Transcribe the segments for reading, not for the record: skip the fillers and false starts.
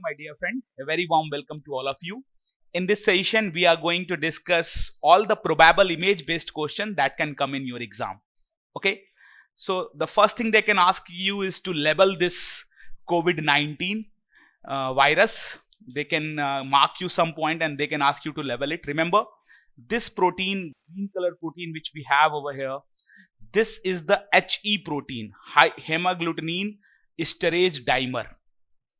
my dear friend. A very warm welcome to all of you. In this session, we are going to discuss all the probable image-based questions that can come in your exam. Okay. So the first thing they can ask you is to label this COVID-19 virus. They can mark you some point and they can ask you to label it. Remember, this protein, green color protein which we have over here, this is the HE protein, hemagglutinin esterase dimer.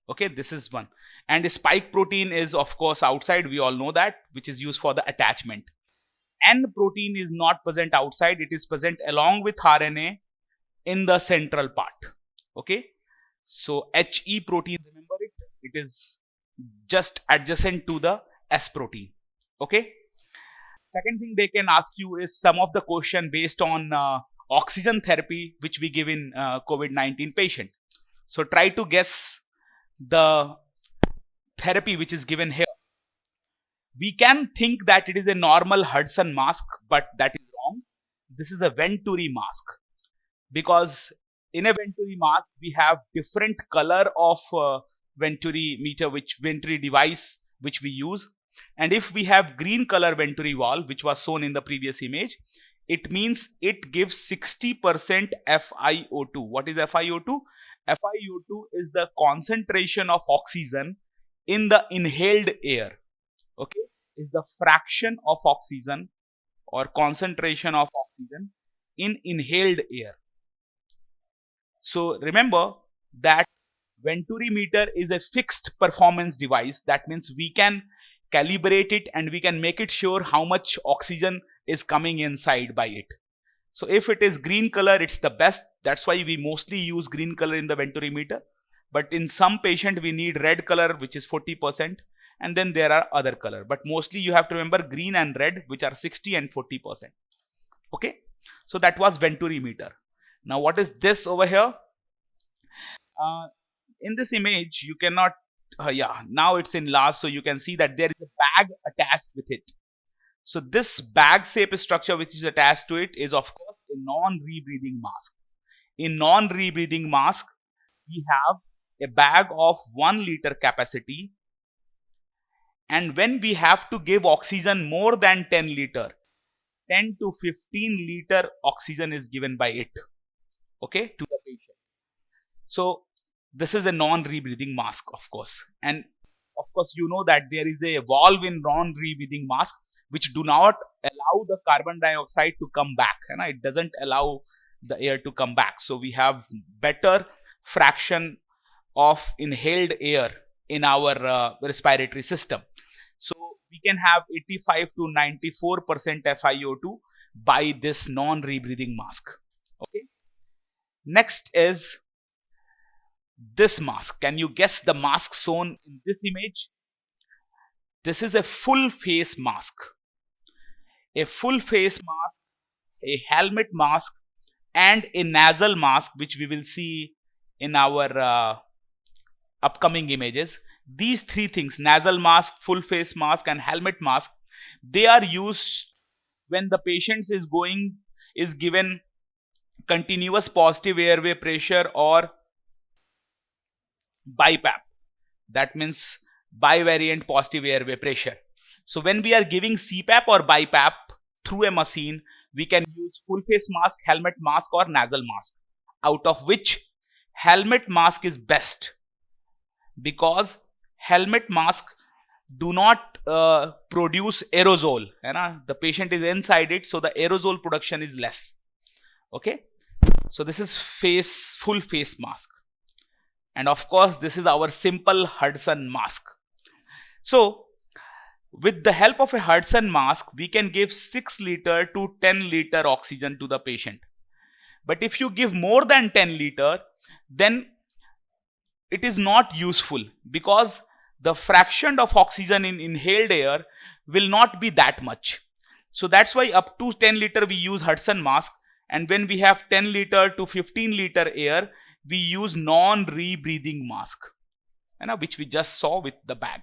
Okay, this is one. And the spike protein is of course outside, we all know that, which is used for the attachment. N protein is not present outside, it is present along with RNA in the central part. Okay, so HE protein, remember it is just adjacent to the S protein. Okay. Second thing they can ask you is some of the question based on oxygen therapy which we give in COVID-19 patient. So try to guess the therapy which is given here. We can think that it is a normal Hudson mask, but that is wrong. This is a Venturi mask, because in a Venturi mask we have different color of Venturi meter, which Venturi device which we use. And if we have green color Venturi valve, which was shown in the previous image, it means it gives 60% FiO2. What is FiO2? FiO2 is the concentration of oxygen in the inhaled air. Okay, is the fraction of oxygen or concentration of oxygen in inhaled air. So remember that Venturi meter is a fixed performance device. That means we can calibrate it and we can make it sure how much oxygen is coming inside by it. So if it is green color, it's the best. That's why we mostly use green color in the Venturi meter. But in some patient, we need red color, which is 40%. And then there are other color. But mostly you have to remember green and red, which are 60 and 40%. Okay. So that was Venturi meter. Now what is this over here? In this image, you cannot, now it's enlarged. So you can see that there is a bag attached with it. So this bag shape structure which is attached to it is of course a non-rebreathing mask. In non-rebreathing mask, we have a bag of 1 liter capacity. And when we have to give oxygen more than 10 liter, 10 to 15 liter oxygen is given by it. Okay, to the patient. So this is a non-rebreathing mask, of course. And of course, you know that there is a valve in non-rebreathing mask which do not allow the carbon dioxide to come back. And it doesn't allow the air to come back. So we have better fraction of inhaled air in our respiratory system. So we can have 85 to 94% FiO2 by this non-rebreathing mask. Okay. Next is this mask. Can you guess the mask shown in this image? This is a full face mask. A full face mask, a helmet mask, and a nasal mask, which we will see in our upcoming images. These three things, nasal mask, full face mask, and helmet mask, they are used when the patient is given continuous positive airway pressure or BiPAP. That means bivariant positive airway pressure. So when we are giving CPAP or BiPAP through a machine, we can use full face mask, helmet mask, or nasal mask, out of which helmet mask is best, because helmet mask do not produce aerosol. The patient is inside it, so the aerosol production is less. Okay, so this is full face mask. And of course, this is our simple Hudson mask. So with the help of a Hudson mask, we can give 6 liter to 10 liter oxygen to the patient. But if you give more than 10 liter, then it is not useful, because the fraction of oxygen in inhaled air will not be that much. So that's why up to 10 liter we use Hudson mask. And when we have 10 liter to 15 liter air, we use non-rebreathing mask, which we just saw with the bag.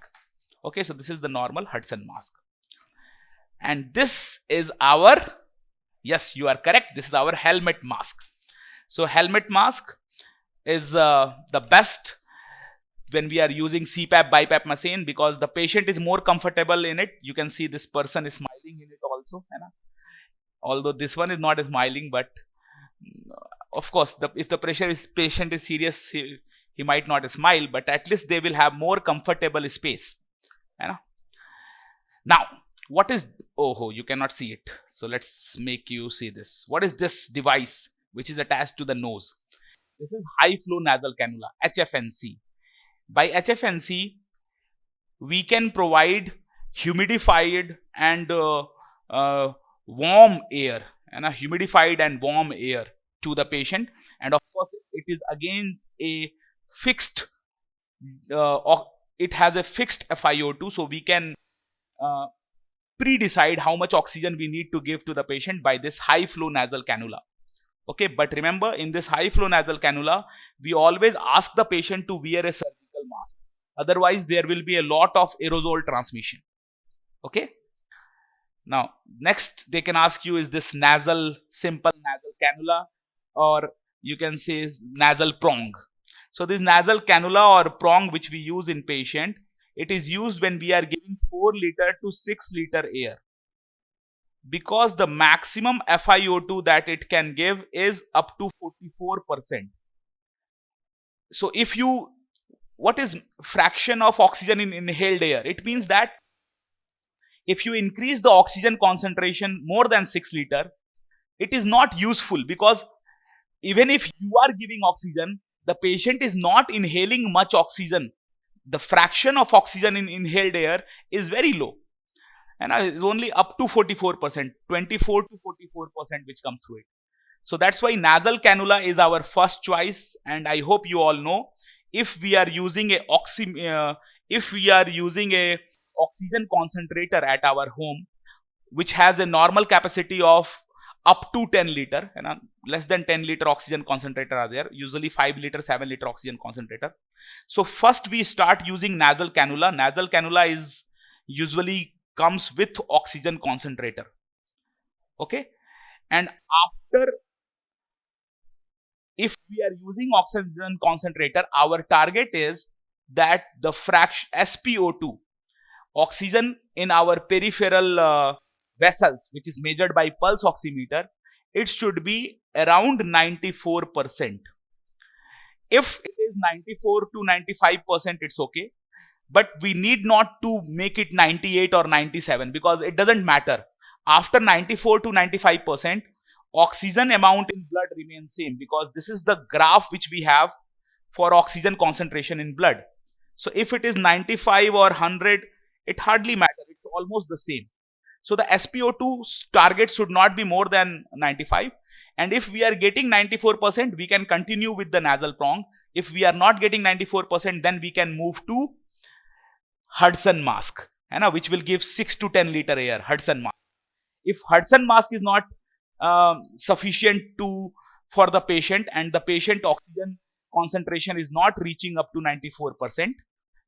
Okay, so this is the normal Hudson mask. And this is our, yes, you are correct, this is our helmet mask. So helmet mask is the best when we are using CPAP, BiPAP machine, because the patient is more comfortable in it. You can see this person is smiling in it also, है ना? Although this one is not smiling, but of course, if the patient is serious, he might not smile, but at least they will have more comfortable space. है ना? Now, what is, oh, you cannot see it. So let's make you see this. What is this device which is attached to the nose? This is high flow nasal cannula, HFNC. By HFNC, we can provide humidified and warm air, and humidified and warm air to the patient. And of course, it is again a fixed, it has a fixed FiO2, so we can pre-decide how much oxygen we need to give to the patient by this high flow nasal cannula. Okay, but remember, in this high flow nasal cannula, we always ask the patient to wear a surgical mask. Otherwise, there will be a lot of aerosol transmission. Okay. Now, next they can ask you, is this simple nasal cannula, or you can say nasal prong. So this nasal cannula or prong which we use in patient, it is used when we are giving 4 liter to 6 liter air, because the maximum FiO2 that it can give is up to 44%. So what is fraction of oxygen in inhaled air? It means that if you increase the oxygen concentration more than 6 liter, it is not useful, because even if you are giving oxygen, the patient is not inhaling much oxygen. The fraction of oxygen in inhaled air is very low, and it's only up to 44%, 24 to 44% which come through it. So that's why nasal cannula is our first choice. And I hope you all know, if we are using a oxygen concentrator at our home, which has a normal capacity of up to 10 liter, and less than 10 liter oxygen concentrator are there, usually 5 liter, 7 liter oxygen concentrator. So first we start using nasal cannula. Nasal cannula is usually comes with oxygen concentrator. Okay. And after, if we are using oxygen concentrator, our target is that the fraction SpO2, oxygen in our peripheral vessels, which is measured by pulse oximeter, it should be around 94%. If it is 94 to 95%, it's okay. But we need not to make it 98 or 97, because it doesn't matter. After 94 to 95%, oxygen amount in blood remains same, because this is the graph which we have for oxygen concentration in blood. So if it is 95 or 100, it hardly matters. It's almost the same. So the SpO2 target should not be more than 95. And if we are getting 94%, we can continue with the nasal prong. If we are not getting 94%, then we can move to Hudson mask, which will give 6 to 10 liter air, Hudson mask. If Hudson mask is not sufficient for the patient, and the patient oxygen concentration is not reaching up to 94%,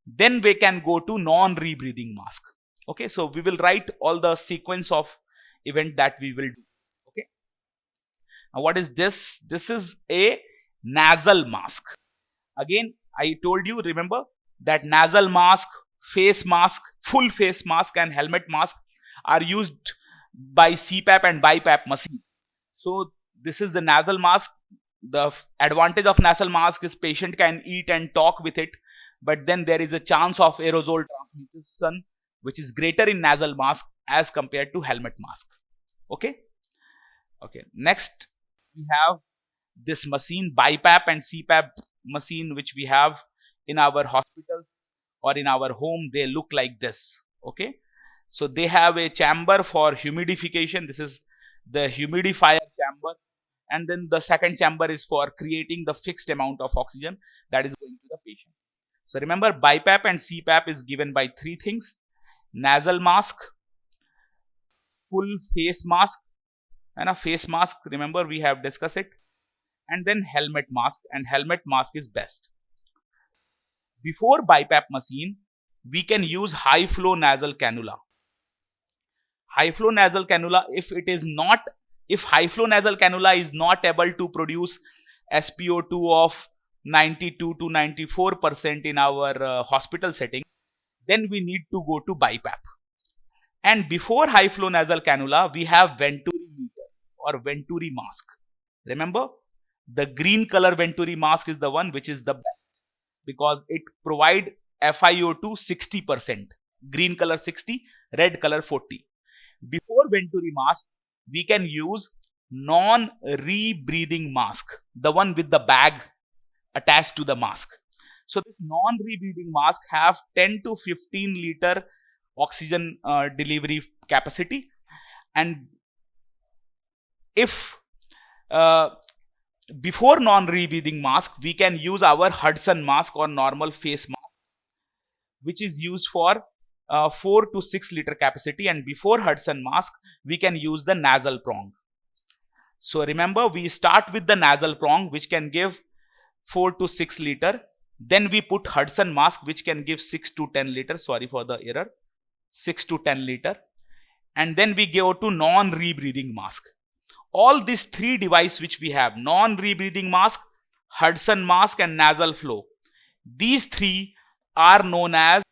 then we can go to non-rebreathing mask. Okay, so we will write all the sequence of event that we will do. Okay, now what is this? This is a nasal mask. Again, I told you, remember, that nasal mask, face mask, full face mask and helmet mask are used by CPAP and BiPAP machine. So this is the nasal mask. The advantage of nasal mask is patient can eat and talk with it, but then there is a chance of aerosol transmission which is greater in nasal mask as compared to helmet mask. Okay. Okay. Next, we have this machine, BiPAP and CPAP machine, which we have in our hospitals or in our home. They look like this. Okay. So they have a chamber for humidification. This is the humidifier chamber. And then the second chamber is for creating the fixed amount of oxygen that is going to the patient. So remember, BiPAP and CPAP is given by 3 things: nasal mask, full face mask, and a face mask. Remember, we have discussed it. And then helmet mask, and helmet mask is best. Before BiPAP machine, we can use high flow nasal cannula. High flow nasal cannula, if high flow nasal cannula is not able to produce SpO2 of 92 to 94% in our hospital setting, then we need to go to BiPAP. And before high flow nasal cannula, we have Venturi meter or Venturi mask. Remember, the green color Venturi mask is the one which is the best because it provides FiO2 60%. Green color 60, red color 40. Before Venturi mask, we can use non-rebreathing mask, the one with the bag attached to the mask. So this non-rebreathing mask have 10 to 15 liter oxygen delivery capacity, and if before non-rebreathing mask, we can use our Hudson mask or normal face mask, which is used for 4 to 6 liter capacity, and before Hudson mask, we can use the nasal prong. So remember, we start with the nasal prong, which can give 4 to 6 liter. Then we put Hudson mask, which can give 6 to 10 liter. Sorry for the error. 6 to 10 liter. And then we go to non-rebreathing mask. All these three devices which we have, non-rebreathing mask, Hudson mask and nasal flow. These three are known as,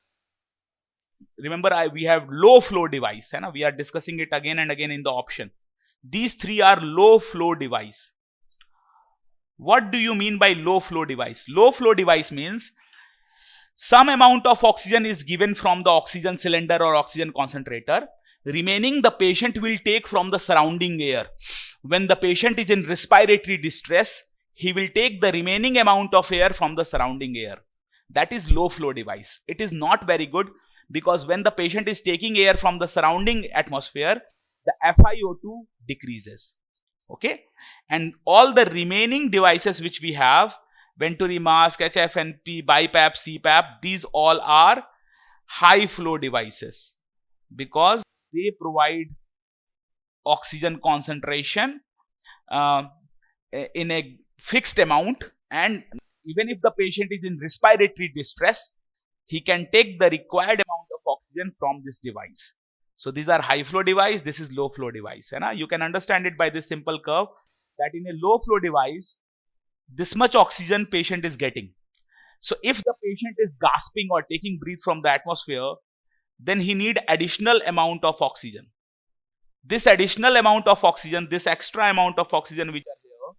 remember we have low flow device. We are discussing it again and again in the option. These three are low flow device. What do you mean by low flow device? Low flow device means some amount of oxygen is given from the oxygen cylinder or oxygen concentrator. Remaining the patient will take from the surrounding air. When the patient is in respiratory distress, he will take the remaining amount of air from the surrounding air. That is low flow device. It is not very good because when the patient is taking air from the surrounding atmosphere, the FiO2 decreases. Okay, and all the remaining devices which we have, Venturi mask, HFNP, BiPAP, CPAP, these all are high flow devices because they provide oxygen concentration in a fixed amount, and even if the patient is in respiratory distress, he can take the required amount of oxygen from this device. So these are high flow device, this is low flow device. You can understand it by this simple curve that in a low flow device, this much oxygen patient is getting. So if the patient is gasping or taking breath from the atmosphere, then he need additional amount of oxygen. This additional amount of oxygen, this extra amount of oxygen which are here,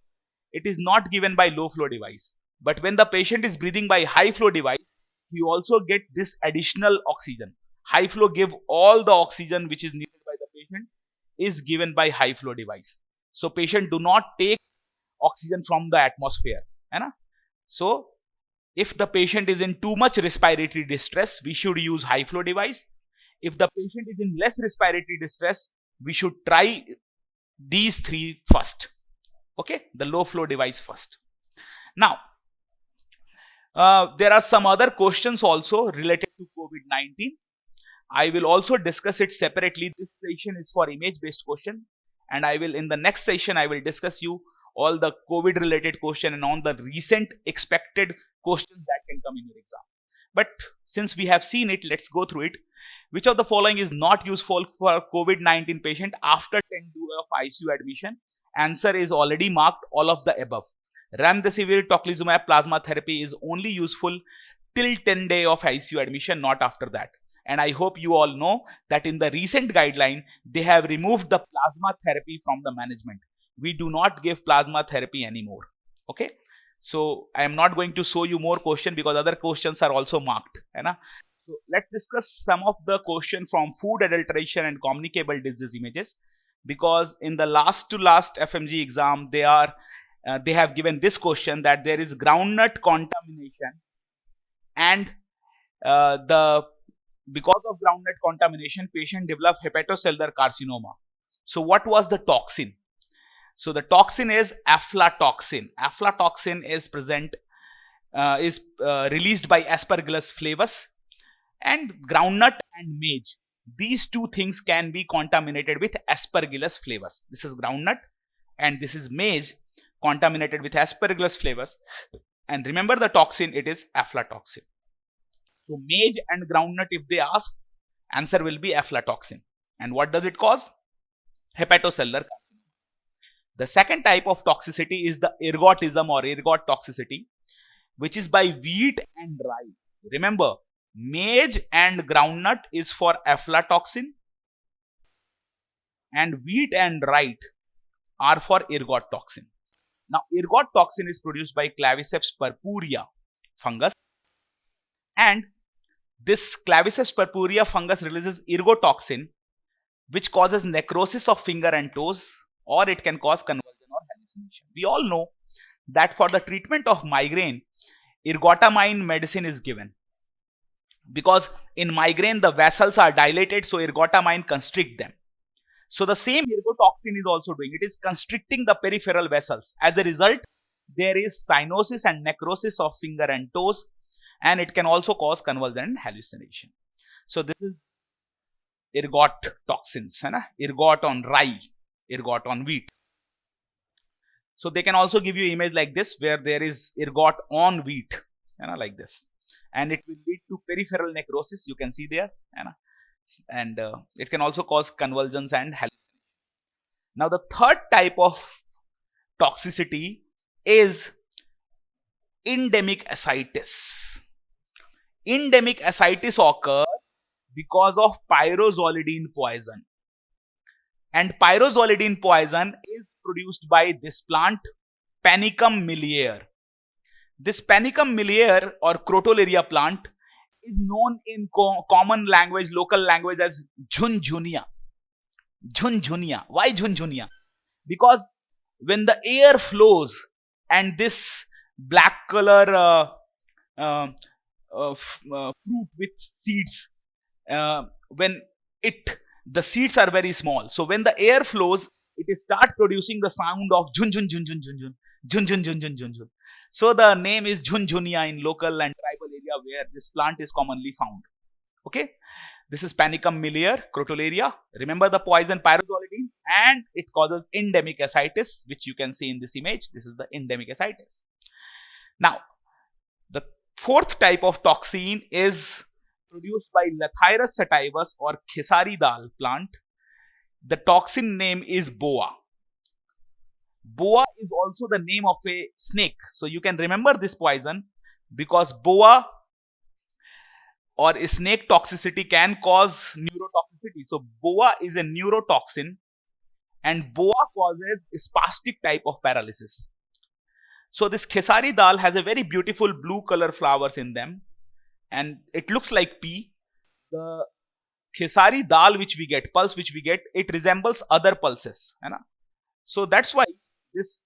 it is not given by low flow device. But when the patient is breathing by high flow device, he also get this additional oxygen. High flow give all the oxygen which is needed by the patient is given by high flow device. So patient do not take oxygen from the atmosphere. So if the patient is in too much respiratory distress, we should use high flow device. If the patient is in less respiratory distress, we should try these three first. Okay, the low flow device first. Now, there are some other questions also related to COVID-19. I will also discuss it separately. This session is for image based question, and I will in the next session I will discuss you all the COVID related question and on the recent expected questions that can come in your exam. But since we have seen it, let's go through it. Which of the following is not useful for COVID-19 patient after 10 days of ICU admission? Answer is already marked, all of the above. Remdesivir tocilizumab plasma therapy is only useful till 10 days of ICU admission, not after that. And I hope you all know that in the recent guideline, they have removed the plasma therapy from the management. We do not give plasma therapy anymore. Okay. So I am not going to show you more questions because other questions are also marked. So let's discuss some of the questions from food adulteration and communicable disease images, because in the last to last FMG exam, they have given this question that there is groundnut contamination and because of groundnut contamination, patient developed hepatocellular carcinoma. So what was the toxin? So the toxin is aflatoxin. Aflatoxin is released by Aspergillus flavus, and groundnut and maize. These two things can be contaminated with Aspergillus flavus. This is groundnut and this is maize contaminated with Aspergillus flavus. And remember the toxin, it is aflatoxin. So maize and groundnut, if they ask, answer will be aflatoxin. And what does it cause? Hepatocellular carcinoma. The second type of toxicity is the ergotism or ergot toxicity. which is by wheat and rye. Remember, maize and groundnut is for aflatoxin, and wheat and rye are for ergot toxin. Now, ergot toxin is produced by Claviceps purpurea fungus, and this Claviceps purpurea fungus releases ergotoxin, which causes necrosis of finger and toes, or it can cause convulsion or hallucination. We all know that for the treatment of migraine, ergotamine medicine is given, because in migraine the vessels are dilated, so ergotamine constrict them. So the same ergotoxin is also doing, it is constricting the peripheral vessels. As a result, there is cyanosis and necrosis of finger and toes, and it can also cause convulsion and hallucination. So this is ergot toxins, ergot on rye, ergot on wheat. So they can also give you image like this, where there is ergot on wheat, like this, and it will lead to peripheral necrosis. You can see there, and it can also cause convulsions and hallucination. Now, the third type of toxicity is endemic ascites. Endemic ascites occur because of pyrrolizidine poison. And pyrrolizidine poison is produced by this plant, Panicum miliare. This Panicum miliare or Crotalaria plant is known in common language, local language, as Junjunia. Junjunia. Why Junjunia? Because when the air flows and this black color fruit with seeds, when the seeds are very small, so when the air flows, it start producing the sound of jun jun jun jun jun jun jun jun jun jun jun jun. So the name is Junjunia in local and tribal area where this plant is commonly found. Okay, this is Panicum miliare, Crotalaria. Remember the poison pyrrolizidine, and it causes endemic ascites, which you can see in this image. This is the endemic ascites. Now, the fourth type of toxin is produced by Lathyrus sativus or Khesari dal plant. The toxin name is boa. Boa is also the name of a snake. So you can remember this poison, because boa or a snake toxicity can cause neurotoxicity. So boa is a neurotoxin, and boa causes a spastic type of paralysis. So this Khesari dal has a very beautiful blue color flowers in them, and it looks like pea. The Khesari dal which we get, pulse which we get, it resembles other pulses. So that's why this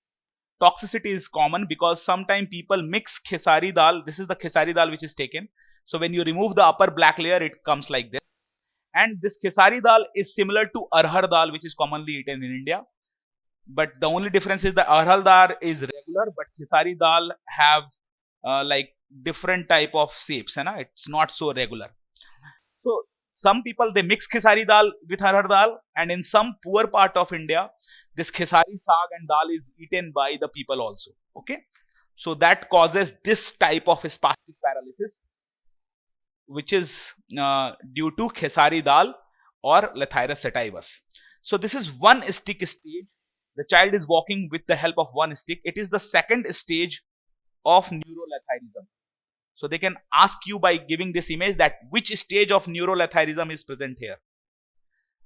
toxicity is common, because sometimes people mix Khesari dal. This is the Khesari dal which is taken. So when you remove the upper black layer, it comes like this. And this Khesari dal is similar to arhar dal, which is commonly eaten in India. But the only difference is the arhar dal is regular, but Khesari dal have like different type of shapes. It's not so regular. So some people, they mix Khesari dal with arhar dal, and in some poor part of India, this Khesari saag and dal is eaten by the people also. Okay, so that causes this type of spastic paralysis, which is due to Khesari dal or Lathyrus sativus. So this is one stick stage. The child is walking with the help of one stick. It is the second stage of neurolathyrism. So they can ask you by giving this image that which stage of neurolathyrism is present here.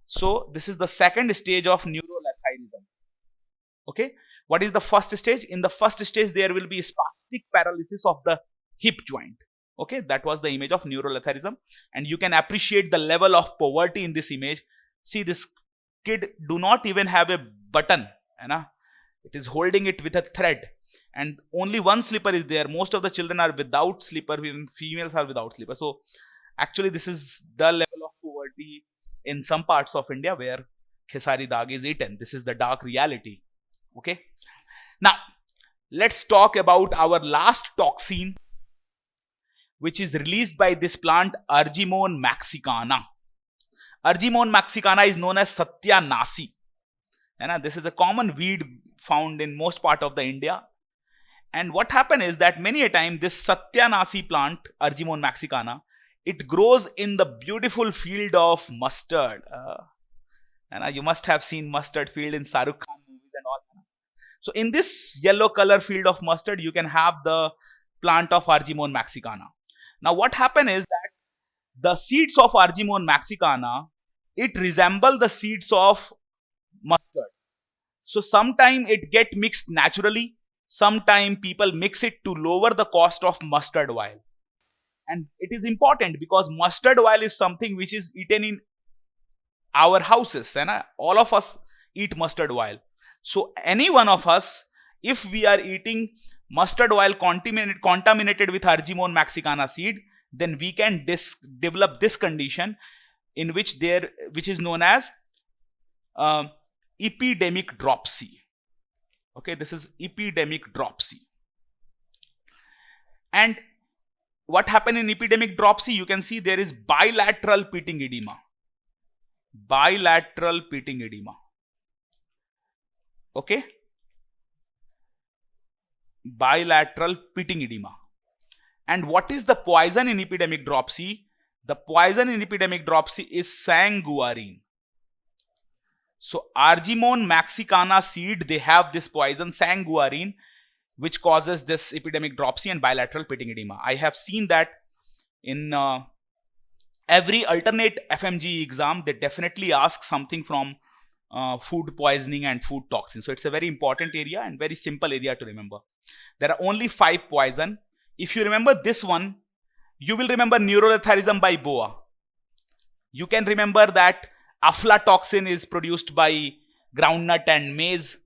So this is the second stage of neurolathyrism. Okay, what is the first stage? In the first stage, there will be spastic paralysis of the hip joint. Okay, that was the image of neurolathyrism, and you can appreciate the level of poverty in this image. See, this kid do not even have a button, it is holding it with a thread, and only one slipper is there. Most of the children are without slipper, even females are without slipper. So actually this is the level of poverty in some parts of India where Khesari dal is eaten. This is the dark reality. Okay, now let's talk about our last toxin, which is released by this plant, Argemone mexicana. Argemone mexicana is known as Satyanasi. This is a common weed found in most part of the India. And what happened is that many a time this Satyanasi plant, Argemone mexicana, it grows in the beautiful field of mustard. You must have seen mustard field in Shahrukh Khan movies and all. So in this yellow color field of mustard, you can have the plant of Argemone mexicana. Now what happened is that the seeds of Argemone mexicana, it resemble the seeds of mustard. So sometime it get mixed naturally, sometime people mix it to lower the cost of mustard oil. And it is important because mustard oil is something which is eaten in our houses, and all of us eat mustard oil. So any one of us, if we are eating mustard oil contaminated with Argemone mexicana seed, then we can develop this condition in which is known as epidemic dropsy. Okay, this is epidemic dropsy. And what happened in epidemic dropsy? You can see there is bilateral pitting edema. Bilateral pitting edema. Okay, bilateral pitting edema. And what is the poison in epidemic dropsy? The poison in epidemic dropsy is sanguarine. So Argemone mexicana seed, they have this poison sanguarine, which causes this epidemic dropsy and bilateral pitting edema. I have seen that in every alternate FMGE exam, they definitely ask something from food poisoning and food toxins. So it's a very important area and very simple area to remember. There are only 5 poison. If you remember this one, you will remember neuroletharism by boa. You can remember that aflatoxin is produced by groundnut and maize,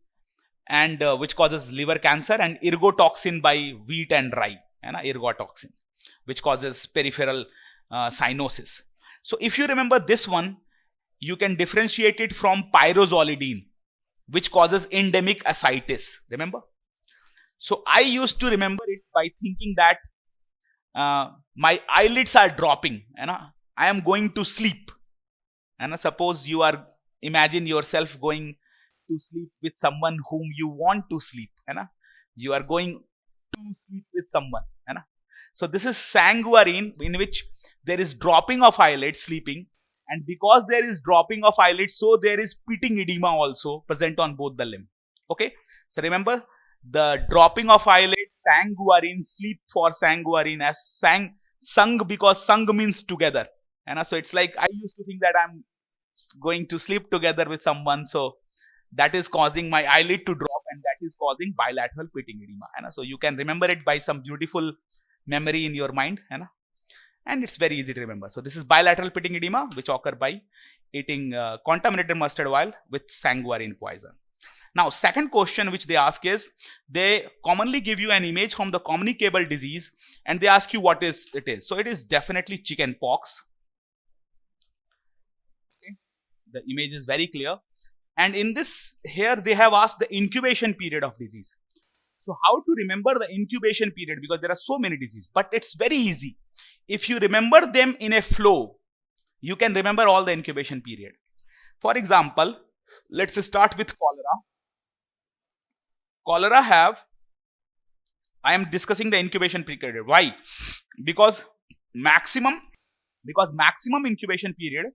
and which causes liver cancer, and ergotoxin by wheat and rye, and ergotoxin, which causes peripheral cyanosis. So if you remember this one, you can differentiate it from pyrrozolidine, which causes endemic ascites. Remember? So I used to remember it by thinking that my eyelids are dropping, and I am going to sleep. And suppose you are, imagine yourself going to sleep with someone whom you want to sleep. You are going to sleep with someone. So this is sanguarine, in which there is dropping of eyelids, sleeping. And because there is dropping of eyelids, so there is pitting edema also present on both the limb. Okay. So remember, the dropping of eyelids, sanguarine, sleep for sanguarine, as sung, because sung means together. So it's like I used to think that I'm going to sleep together with someone. So that is causing my eyelid to drop, and that is causing bilateral pitting edema. So you can remember it by some beautiful memory in your mind. And it's very easy to remember. So this is bilateral pitting edema, which occur by eating contaminated mustard oil with sanguarine poison. Now, second question which they ask is, they commonly give you an image from the communicable disease and they ask you what it is. So it is definitely chicken pox. Okay. The image is very clear. And in this, here they have asked the incubation period of disease. So how to remember the incubation period? Because there are so many diseases, but it's very easy. If you remember them in a flow, you can remember all the incubation period. For example, let's start with cholera. Cholera I am discussing the incubation period. Why? Because maximum incubation period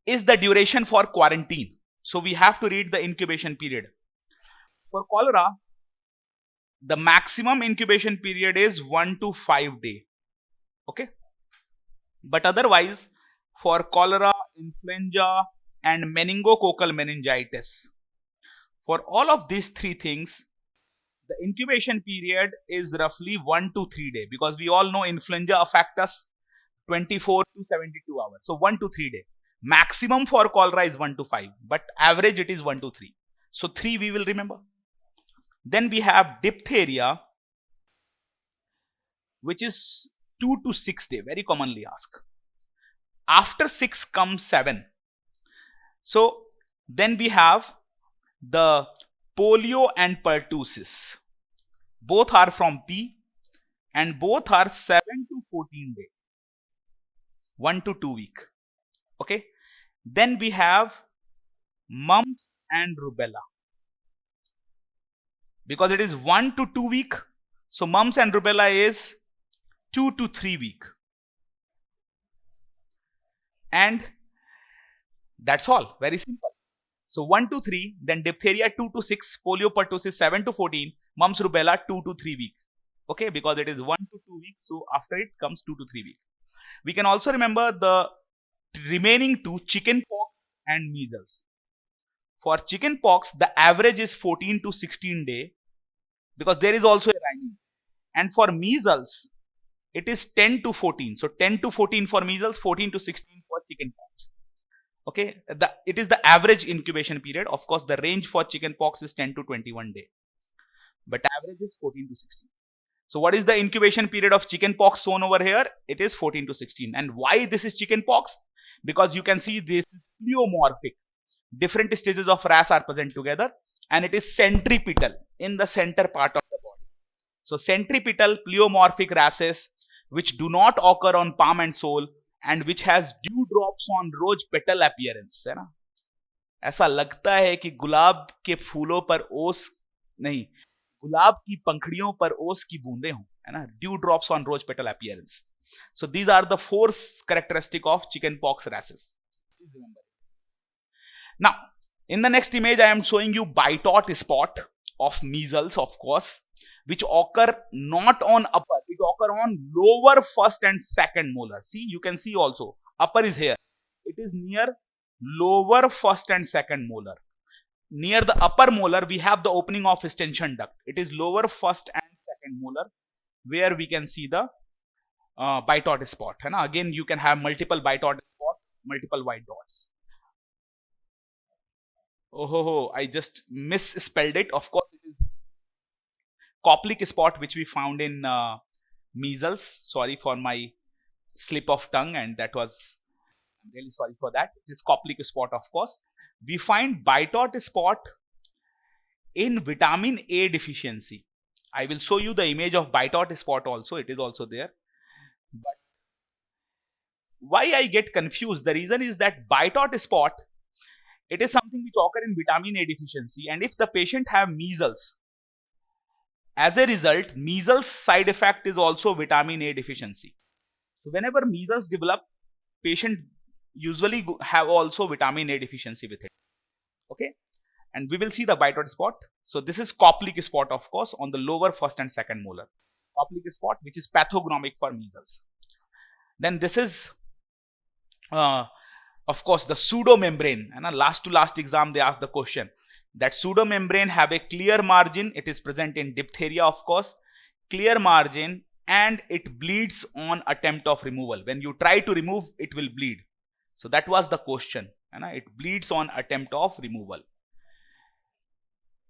is the duration for quarantine. So we have to read the incubation period. For cholera, the maximum incubation period is 1 to 5 days. Okay. But otherwise, for cholera, influenza, and meningococcal meningitis, for all of these 3 things, the incubation period is roughly 1 to 3 days, because we all know influenza affects us 24 to 72 hours. So 1 to 3 days. Maximum for cholera is 1 to 5, but average it is 1 to 3. So 3 we will remember. Then we have diphtheria, which is 2 to 6 days, very commonly asked. After 6 comes 7. So then we have the polio and pertussis. Both are from P and both are 7 to 14 days. 1 to 2 weeks. Okay. Then we have mumps and rubella. Because it is 1 to 2 weeks. So mumps and rubella is 2 to 3 weeks. And that's all. Very simple. So 1 to 3, then diphtheria 2 to 6, polio pertussis 7 to 14, mumps rubella 2 to 3 weeks. Okay, because it is 1 to 2 weeks. So after it comes 2 to 3 weeks. We can also remember the remaining two, chicken pox and measles. For chicken pox, the average is 14 to 16 day because there is also a rhyming. And for measles, it is 10 to 14. So 10 to 14 for measles, 14 to 16 for chicken pox. Okay, it is the average incubation period. Of course, the range for chicken pox is 10 to 21 day, but average is 14 to 16. So what is the incubation period of chicken pox shown over here? It is 14 to 16. And why this is chicken pox? Because you can see this is pleomorphic. Different stages of RAS are present together, and it is centripetal in the center part of the body. So centripetal pleomorphic RASes which do not occur on palm and sole and which has dewdrops on rose petal appearance, है ना? ऐसा लगता है कि गुलाब के फूलों पर ओस नहीं, गुलाब की पंखड़ियों पर ओस की बूंदें हों, है ना? Dewdrops on rose petal appearance. So these are the 4 characteristics of chickenpox RASes. Please remember. Now, in the next image, I am showing you bite spot of measles, of course, which occur not on upper, it occur on lower first and second molar. See, you can see also, upper is here. It is near lower first and second molar. Near the upper molar, we have the opening of extension duct. It is lower first and second molar, where we can see the bite spot. And again, you can have multiple bite spot, multiple white dots. Oh, I just misspelled it. Of course, it is Koplik spot, which we found in measles. Sorry for my slip of tongue, and that was, I'm really sorry for that. It is Koplik spot, of course. We find bite spot in vitamin A deficiency. I will show you the image of bite spot also. It is also there. But why I get confused? The reason is that bite spot, it is something which occur in vitamin A deficiency, and if the patient have measles, as a result, measles side effect is also vitamin A deficiency. So whenever measles develop, patient usually have also vitamin A deficiency with it. Okay, and we will see the bite spot. So this is Koplik spot, of course, on the lower first and second molar. Koplik spot, which is pathognomic for measles. Then this is of course, the pseudomembrane. And last to last exam, they asked the question that pseudomembrane have a clear margin. It is present in diphtheria, of course, clear margin, and it bleeds on attempt of removal. When you try to remove, it will bleed. So that was the question. It bleeds on attempt of removal.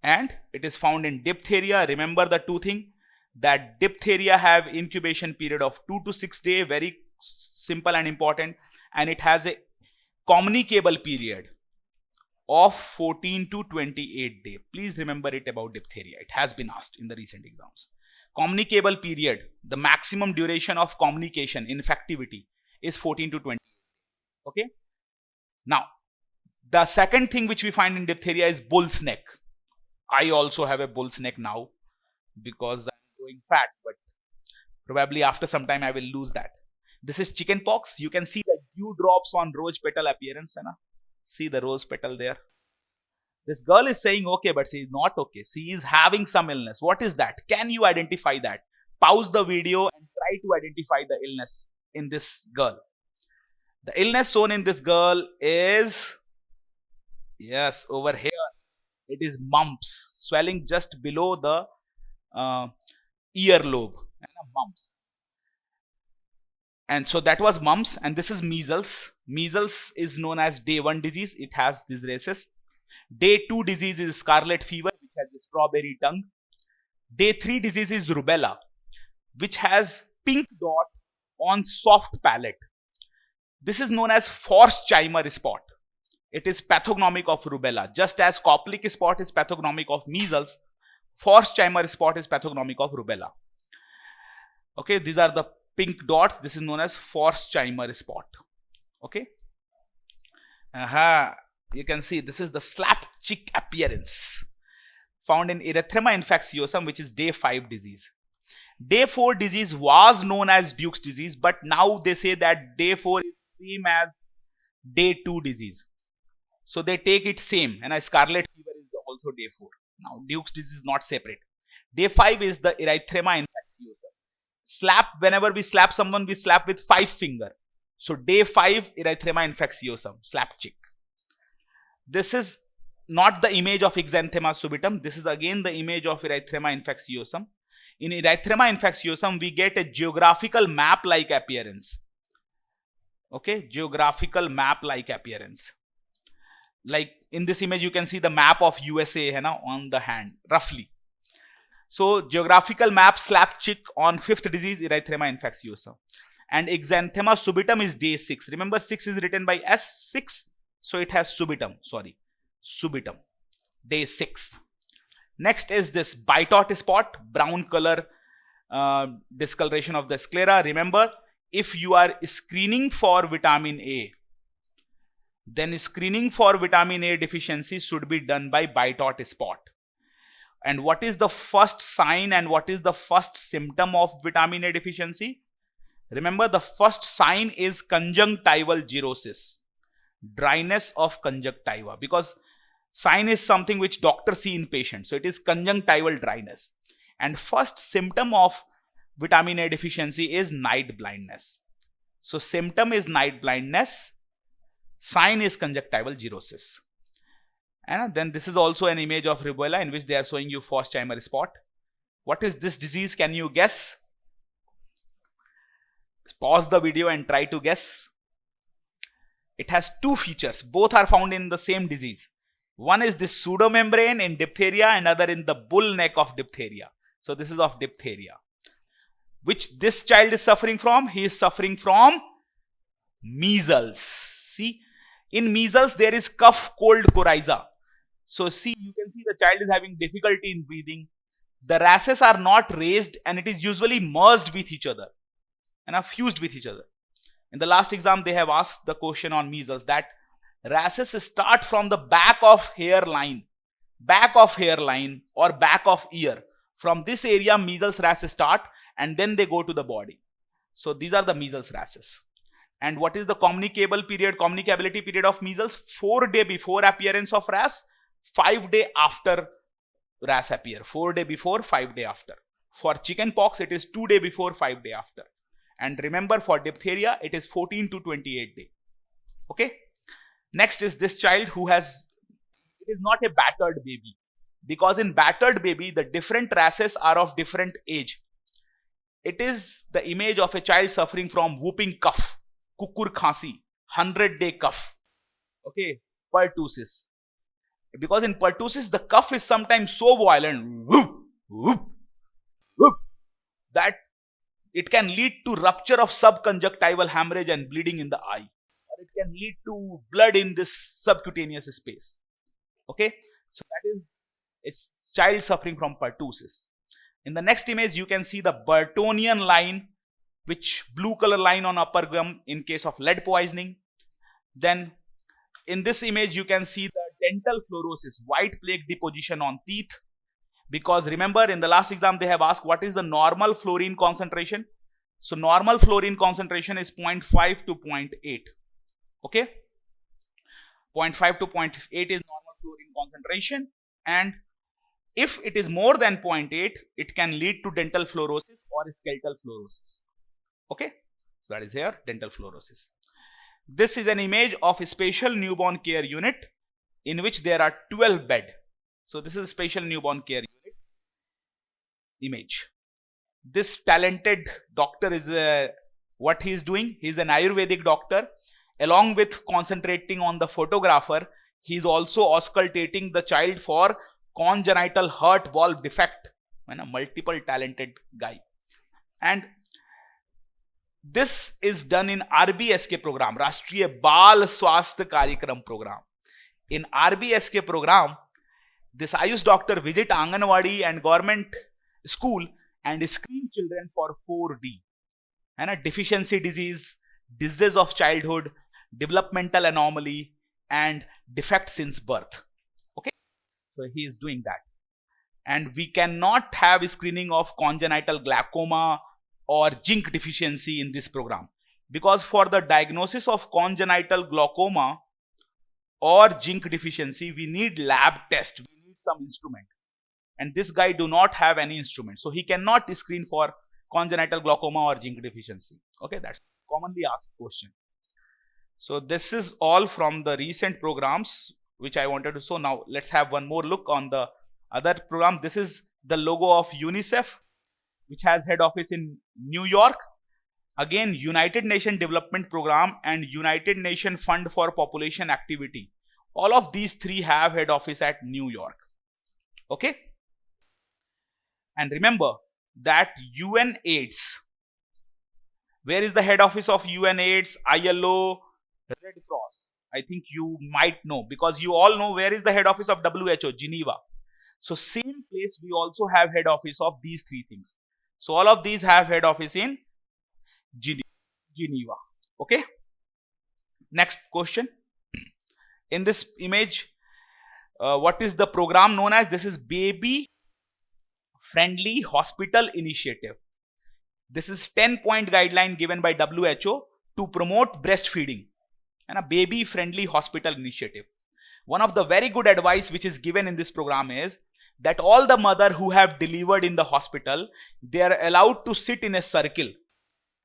And it is found in diphtheria. Remember the two things, that diphtheria have incubation period of 2 to 6 days, very simple and important, and it has a communicable period of 14 to 28 days. Please remember it about diphtheria. It has been asked in the recent exams. Communicable period, the maximum duration of communication, infectivity, is 14 to 28. Okay. Now, the second thing which we find in diphtheria is bull's neck. I also have a bull's neck now because I'm growing fat, but probably after some time I will lose that. This is chickenpox. You can see the dewdrops on rose petal appearance. See the rose petal there. This girl is saying okay, but she is not okay. She is having some illness. What is that? Can you identify that? Pause the video and try to identify the illness in this girl. The illness shown in this girl is, yes, over here. It is mumps, swelling just below the earlobe. Mumps. And so that was mumps, and this is measles. Measles is known as day 1 disease. It has these races. Day 2 disease is scarlet fever, which has a strawberry tongue. Day 3 disease is rubella, which has pink dot on soft palate. This is known as Forchheimer spot. It is pathognomic of rubella. Just as Koplik spot is pathognomic of measles, Forchheimer spot is pathognomic of rubella. Okay, these are the pink dots. This is known as Forchheimer spot. Okay. You can see this is the slap chick appearance found in erythema infectiosum, which is day 5 disease. Day 4 disease was known as Duke's disease, but now they say that day 4 is same as day 2 disease. So they take it same, and a scarlet fever is also day 4. Now Duke's disease is not separate. Day 5 is the erythema infectiosum. eosum. Slap, whenever we slap someone, we slap with 5 finger. So day 5, erythrema infectiosum, slap chick. This is not the image of exanthema subitum. This is again the image of erythrema infectiosum. In erythrema infectiosum, we get a geographical map-like appearance. Okay, geographical map-like appearance. Like in this image, you can see the map of USA on the hand, roughly. So geographical map, slap chick on 5th disease, erythrema infectiosum. And exanthema subitum is day 6. Remember, 6 is written by S6. So it has subitum, subitum, day 6. Next is this Bitot spot, brown color discoloration of the sclera. Remember, if you are screening for vitamin A, then screening for vitamin A deficiency should be done by Bitot spot. And what is the first sign and what is the first symptom of vitamin A deficiency? Remember, the first sign is conjunctival girosis, dryness of conjunctiva, because sign is something which doctors see in patients. So it is conjunctival dryness. And first symptom of vitamin A deficiency is night blindness. So symptom is night blindness, sign is conjunctival girosis. And then this is also an image of rubella in which they are showing you Forchheimer spot. What is this disease? Can you guess? Pause the video and try to guess. It has 2 features. Both are found in the same disease. One is this pseudomembrane in diphtheria and other in the bull neck of diphtheria. So this is of diphtheria. Which this child is suffering from? He is suffering from measles. See, in measles there is cough, cold, coryza. So see, you can see the child is having difficulty in breathing. The rashes are not raised and it is usually merged with each other and are fused with each other. In the last exam, they have asked the question on measles that rashes start from the back of hairline or back of ear. From this area, measles rashes start and then they go to the body. So these are the measles rashes. And what is the communicability period of measles? 4 days before appearance of rash, 5 days after rash appear. 4 days before, 5 days after. For chicken pox, it is 2 days before, 5 days after. And remember, for diphtheria, it is 14 to 28 days. Okay. Next is this child who has, it is not a battered baby. Because in battered baby, the different rashes are of different age. It is the image of a child suffering from whooping cough, kukur khansi, 100-day cough. Okay. Pertussis. Because in pertussis, the cough is sometimes so violent, whoop, whoop, whoop, that it can lead to rupture of subconjunctival hemorrhage and bleeding in the eye. Or it can lead to blood in this subcutaneous space. Okay. So that is, it's child suffering from pertussis. In the next image, you can see the Burtonian line, which blue color line on upper gum in case of lead poisoning. Then in this image, you can see the dental fluorosis, white plaque deposition on teeth. Because remember, in the last exam, they have asked what is the normal fluorine concentration. So normal fluorine concentration is 0.5 to 0.8. Okay. 0.5 to 0.8 is normal fluorine concentration. And if it is more than 0.8, it can lead to dental fluorosis or skeletal fluorosis. Okay. So that is here, dental fluorosis. This is an image of a special newborn care unit in which there are 12 beds. So this is a special newborn care unit image. This talented doctor is what he is doing. He is an Ayurvedic doctor. Along with concentrating on the photographer, he is also auscultating the child for congenital heart valve defect. A multiple talented guy. And this is done in RBSK program, Rashtriya Bal Swasthya Karyakram program. In RBSK program, this Ayush doctor visit Anganwadi and government school and screen children for 4D. And a deficiency disease, disease of childhood, developmental anomaly, and defect since birth. Okay. So he is doing that. And we cannot have screening of congenital glaucoma or zinc deficiency in this program. Because for the diagnosis of congenital glaucoma or zinc deficiency, we need lab test. We need some instrument. And this guy do not have any instrument. So he cannot screen for congenital glaucoma or zinc deficiency. Okay, that's commonly asked question. So this is all from the recent programs which I wanted to show. Now let's have one more look on the other program. This is the logo of UNICEF, which has head office in New York. Again, United Nations Development Program and United Nations Fund for Population Activity. All of these three have head office at New York. Okay. And remember that UNAIDS, where is the head office of UNAIDS, ILO, Red Cross? I think you might know, because you all know where is the head office of WHO, Geneva. So same place we also have head office of these three things. So all of these have head office in Geneva. Okay. Next question. In this image, what is the program known as? This is Baby Friendly Hospital Initiative. This is 10-point guideline given by WHO to promote breastfeeding and a baby friendly hospital initiative. One of the very good advice which is given in this program is that all the mother who have delivered in the hospital, they are allowed to sit in a circle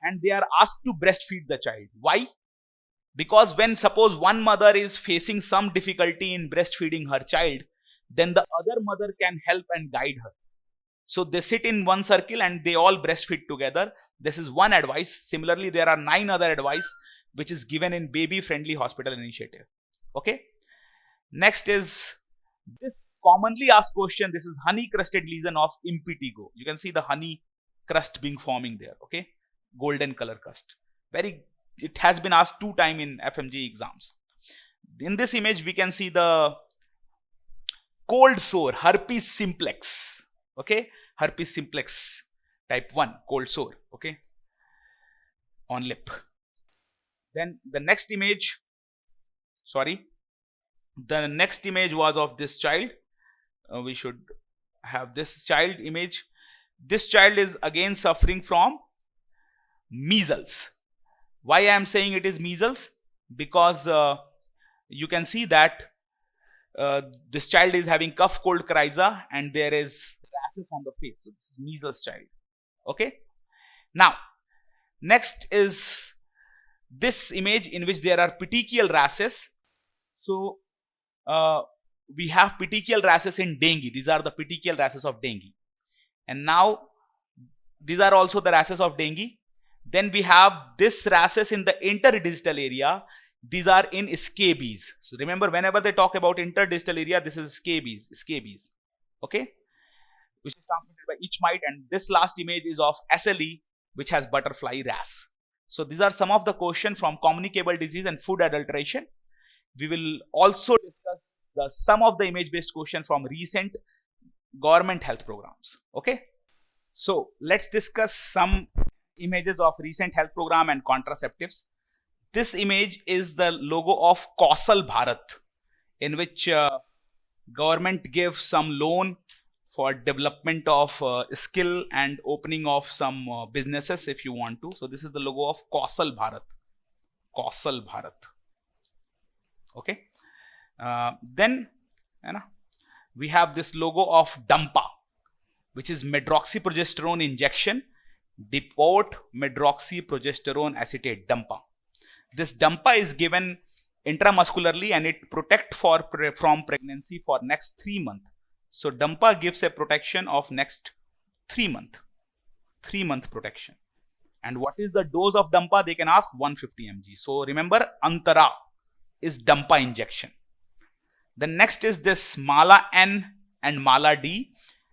and they are asked to breastfeed the child. Why? Because when suppose one mother is facing some difficulty in breastfeeding her child, then the other mother can help and guide her. So they sit in one circle and they all breastfeed together. This is one advice. Similarly, there are 9 other advice which is given in Baby Friendly Hospital Initiative. Okay. Next is this commonly asked question. This is honey crusted lesion of impetigo. You can see the honey crust being forming there. Okay. Golden color crust. It has been asked 2 times in FMG exams. In this image, we can see the cold sore, herpes simplex. Okay. Herpes simplex type 1 cold sore. Okay. On lip. Then the next image, the next image was of this child. We should have this child image. This child is again suffering from measles. Why I am saying it is measles? Because you can see that this child is having cough, cold, coryza, and there is rashes on the face. So this is measles child. Okay. Now, next is this image in which there are petechial rashes. So we have petechial rashes in dengue. These are the petechial rashes of dengue. And now these are also the rashes of dengue. Then we have this rashes in the interdigital area. These are in scabies. So remember, whenever they talk about interdigital area, this is scabies. Okay. Which is transmitted by each mite. And this last image is of SLE, which has butterfly rash. So these are some of the questions from communicable disease and food adulteration. We will also discuss some of the image-based questions from recent government health programs. Okay. So let's discuss some images of recent health program and contraceptives. This image is the logo of Kausal Bharat, in which government gives some loan for development of skill and opening of some businesses if you want to. So this is the logo of Kausal Bharat. Kausal Bharat. Okay. Then we have this logo of DAMPA, which is medroxyprogesterone injection, depot medroxyprogesterone acetate, DAMPA. This DAMPA is given intramuscularly and it protects from pregnancy for next 3 months. So DAMPA gives a protection of next 3 months. 3-month protection. And what is the dose of DAMPA? They can ask 150 mg. So remember, Antara is DAMPA injection. The next is this Mala N and Mala D.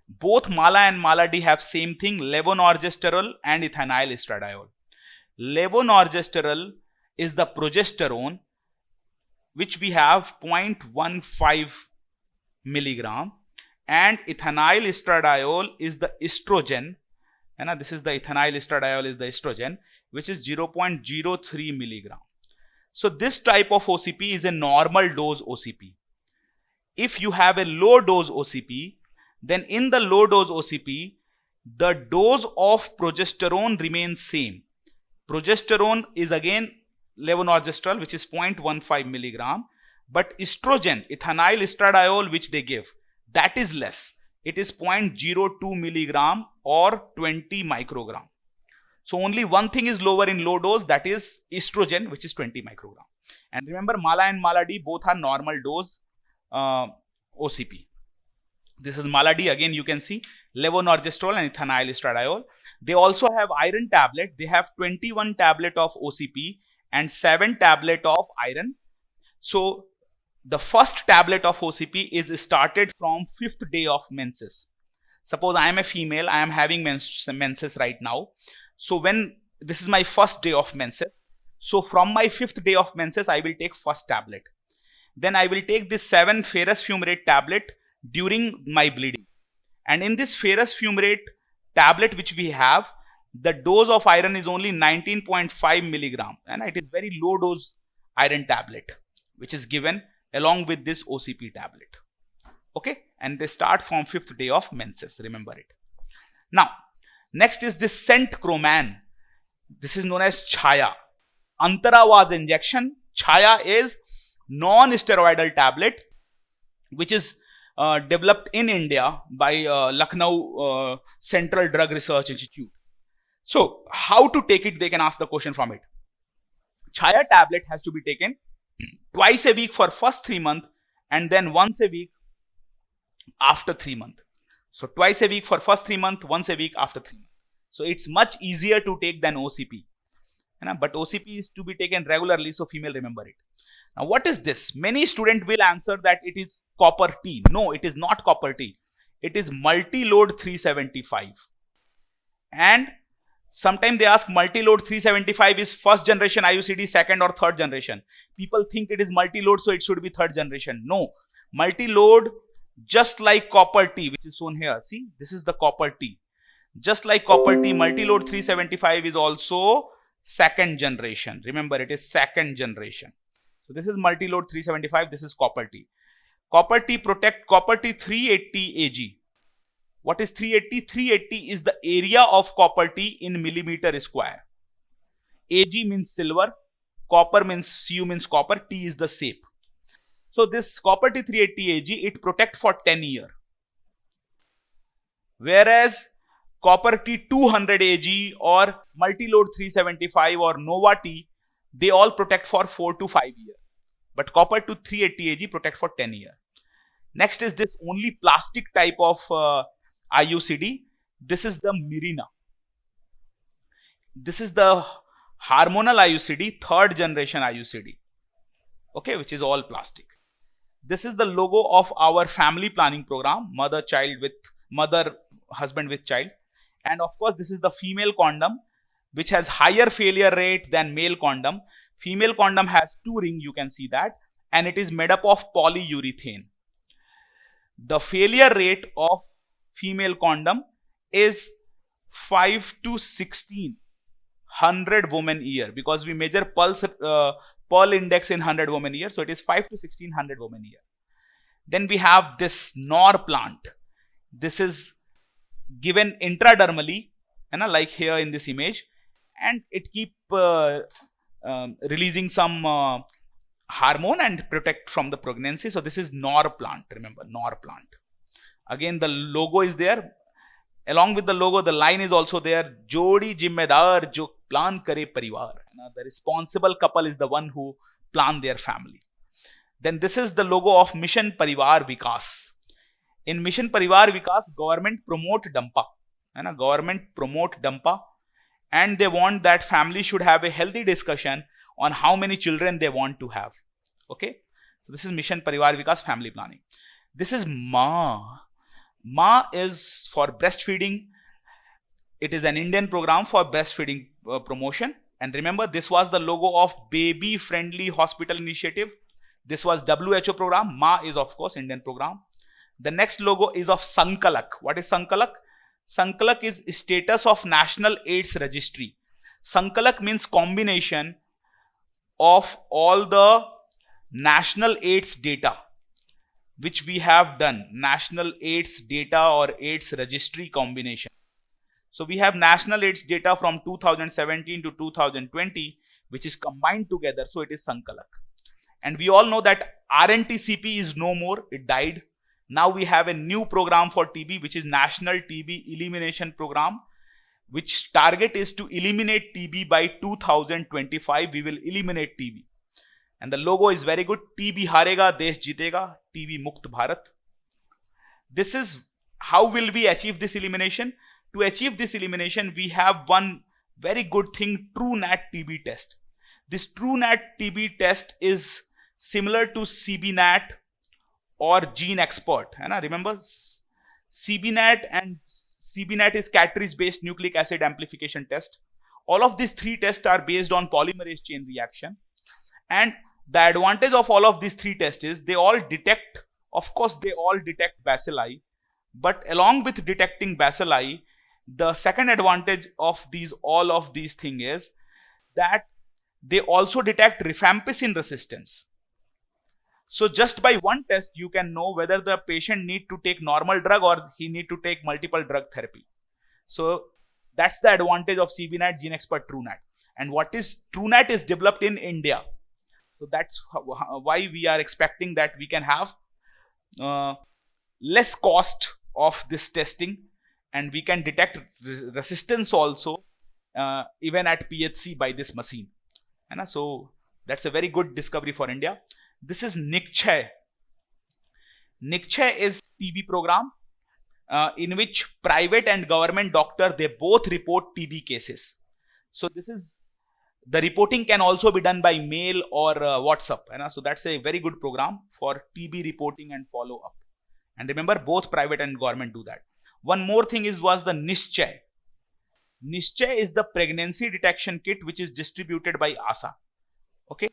Both Mala and Mala D have same thing, levonorgestrel and ethinyl estradiol. Levonorgestrel is the progesterone, which we have 0.15 milligram, and ethinyl estradiol is the estrogen. And this is the ethinyl estradiol is the estrogen, which is 0.03 milligram. So this type of OCP is a normal dose OCP. If you have a low dose OCP, then in the low dose OCP, the dose of progesterone remains same. Progesterone is again levonorgestrel, which is 0.15 milligram, but estrogen, ethinyl estradiol, which they give, that is less. It is 0.02 milligram or 20 microgram. So only one thing is lower in low dose, that is estrogen, which is 20 microgram. And remember, Mala and Mala D both are normal dose OCP. This is Mala D. Again, you can see levonorgestrel and ethanyl estradiol. They also have iron tablet. They have 21 tablet of OCP and 7 tablet of iron. So the first tablet of OCP is started from 5th day of menses. Suppose I am a female, I am having menses right now. So when this is my first day of menses, so from my 5th day of menses, I will take first tablet. Then I will take this 7 ferrous fumarate tablet during my bleeding. And in this ferrous fumarate tablet which we have, the dose of iron is only 19.5 milligram, and it is very low dose iron tablet which is given along with this OCP tablet. Okay, and they start from 5th day of menses, remember it. Now, next is this Centroman. This is known as Chaya. Antara was injection. Chaya is non-steroidal tablet which is developed in India by Lucknow Central Drug Research Institute. So, how to take it? They can ask the question from it. Chaya tablet has to be taken twice a week for first 3 months and then once a week after 3 months. So, twice a week for first 3 months, once a week after 3 months. So, it's much easier to take than OCP. But OCP is to be taken regularly, so female remember it. Now, what is this? Many students will answer that it is copper T. No, it is not copper T. It is multi-load 375. And sometimes they ask multi-load 375 is first generation IUCD, second or third generation. People think it is multi-load, so it should be third generation. No, multi-load just like copper T, which is shown here. See, this is the copper T. Just like copper T, multi-load 375 is also second generation. Remember, it is second generation. So this is multi-load 375. This is copper T. Copper T protect copper T 380 AG. What is 380? 380 is the area of copper T in millimeter square. AG means silver, copper means Cu means copper, T is the shape. So this copper T 380 AG, it protect for 10 years. Whereas copper T 200 AG or multi-load 375 or Nova T, they all protect for 4 to 5 years. But copper to 380 AG protect for 10 years. Next is this only plastic type of IUCD. This is the Mirena. This is the hormonal IUCD, third generation IUCD. Okay, which is all plastic. This is the logo of our family planning program, mother, husband with child. And of course, this is the female condom, which has higher failure rate than male condom. Female condom has 2 rings, you can see that, and it is made up of polyurethane. The failure rate of female condom is 5 to 1600 women year, because we measure Pearl index in 100 women year, so it is 5 to 1600 women year. Then we have this Norplant. This is given intradermally, like here in this image, and it keep releasing some hormone and protect from the pregnancy. So this is Norplant. Remember, Norplant. Again, the logo is there. Along with the logo, the line is also there. Jodi jimmedar jo plan kare parivar. The responsible couple is the one who plan their family. Then this is the logo of Mission Parivar Vikas. In Mission Parivar Vikas, government promote Dampa. Government promote Dampa, and they want that family should have a healthy discussion on how many children they want to have. Okay, so this is Mission Parivar Vikas family planning. This is Ma. Ma is for breastfeeding. It is an Indian program for breastfeeding promotion. And remember, this was the logo of Baby Friendly Hospital Initiative. This was WHO program. Ma is of course Indian program. The next logo is of Sankalak. What is Sankalak? Sankalak is status of National AIDS Registry. Sankalak means combination of all the national AIDS data which we have done. National AIDS data or AIDS registry combination. So we have national AIDS data from 2017 to 2020 which is combined together. So it is Sankalak. And we all know that RNTCP is no more. It died. Now we have a new program for TB, which is National TB Elimination Program, which target is to eliminate TB by 2025. We will eliminate TB. And the logo is very good. TB harega, desh jitega, TB mukt Bharat. This is how will we achieve this elimination? To achieve this elimination, we have one very good thing, TrueNat TB test. This TrueNat TB test is similar to CBNat or GeneXpert. Remember, CBNat and CBNat is cartridge-based nucleic acid amplification test. All of these three tests are based on polymerase chain reaction. And the advantage of all of these three tests is they all detect, of course, they all detect bacilli. But along with detecting bacilli, the second advantage of all of these things is that they also detect rifampicin resistance. So just by one test, you can know whether the patient need to take normal drug or he need to take multiple drug therapy. So that's the advantage of CBNat, GeneXpert, TrueNat. And what is TrueNat is developed in India. So that's why we are expecting that we can have less cost of this testing, and we can detect resistance also even at PHC by this machine. So that's a very good discovery for India. This is Nikshay. Nikshay is TB program in which private and government doctor, they both report TB cases. So this is, the reporting can also be done by mail or WhatsApp. So that's a very good program for TB reporting and follow up. And remember, both private and government do that. One more thing was the Nischay. Nischay is the pregnancy detection kit which is distributed by ASA. Okay,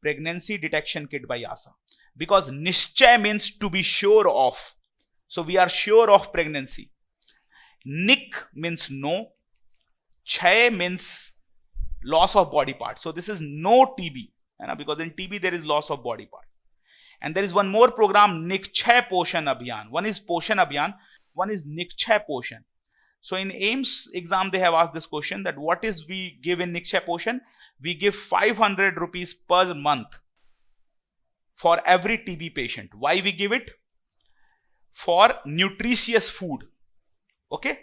pregnancy detection kit by ASA. Because Nischay means to be sure of. So we are sure of pregnancy. Nik means no. Chay means loss of body part. So this is no TB. Because in TB there is loss of body part. And there is one more program, Nikshay Poshan Abhiyan. One is Poshan Abhiyan, one is Nikshay Poshan. So in AIMS exam, they have asked this question that what is we give in Nikshay Poshan? We give 500 rupees per month for every TB patient. Why we give it? For nutritious food. Okay.